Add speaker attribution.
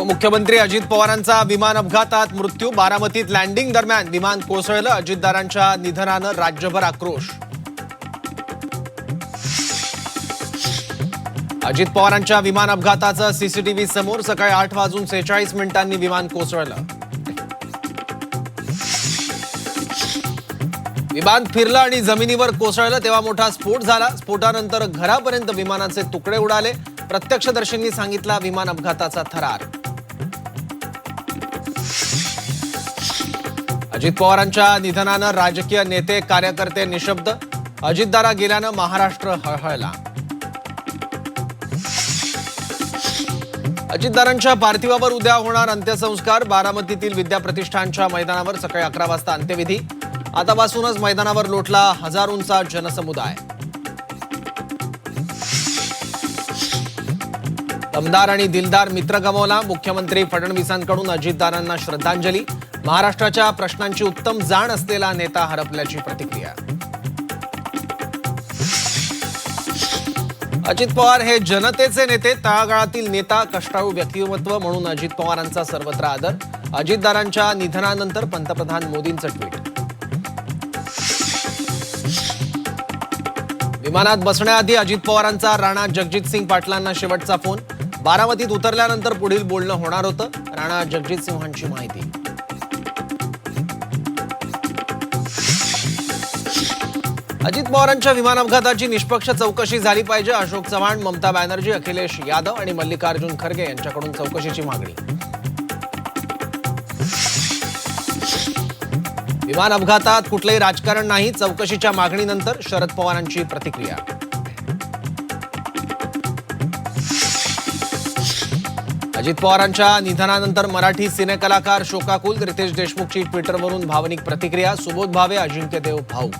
Speaker 1: मुख्यमंत्री अजित पवारांचा विमान अपघातात मृत्यू. बारामतीत लँडिंग दरम्यान विमान कोसळलं. अजितदारांच्या निधनानं राज्यभर आक्रोश. अजित पवारांच्या विमान अपघाताचं सीसीटीव्ही समोर. सकाळी 8:46 विमान कोसळलं. विमान फिरलं आणि जमिनीवर कोसळलं तेव्हा मोठा स्फोट झाला. स्फोटानंतर घरापर्यंत विमानाचे तुकडे उडाले. प्रत्यक्षदर्शींनी सांगितला विमान अपघाताचा थरार. अजित पवारांच्या निधनानं राजकीय नेते कार्यकर्ते निशब्द. अजितदारा गेल्यानं महाराष्ट्र हळहळला. अजितदारांच्या पार्थिवावर उद्या होणार अंत्यसंस्कार. बारामतीतील विद्याप्रतिष्ठानच्या मैदानावर सकाळी 11 वाजता अंत्यविधी. आतापासूनच मैदानावर लोटला हजारोंचा जनसमुदाय. दमदार आणि दिलदार मित्र गमावला. मुख्यमंत्री फडणवीसांकडून अजितदारांना श्रद्धांजली. महाराष्ट्राच्या प्रश्नांची उत्तम जाण असलेला नेता हरपल्याची प्रतिक्रिया. अजित पवार हे जनतेचे नेते, तळागाळातील नेता, कष्टाळू व्यक्तिमत्व म्हणून अजित पवारांचा सर्वत्र आदर. अजितदारांच्या निधनानंतर पंतप्रधान मोदींचं ट्विट. विमानात बसण्याआधी अजित पवारांचा राणा जगजितसिंग पाटलांना शेवटचा फोन. बारामतीत उतरल्यानंतर पुढील बोलणं होणार होतं. राणा जगजितसिंहांची माहिती. अजित पवारांच्या विमान अपघाताची निष्पक्ष चौकशी झाली पाहिजे. अशोक चव्हाण, ममता बॅनर्जी, अखिलेश यादव आणि मल्लिकार्जुन खरगे यांच्याकडून चौकशीची मागणी. विमान अपघातात कुठलंही राजकारण नाही. चौकशीच्या मागणीनंतर शरद पवारांची प्रतिक्रिया. अजित पवारांच्या निधनानंतर मराठी सिनेकलाकार शोकाकुल. रितेश देशमुखची ट्विटरवरून भावनिक प्रतिक्रिया. सुबोध भावे, अजिंक्य देव भाऊक.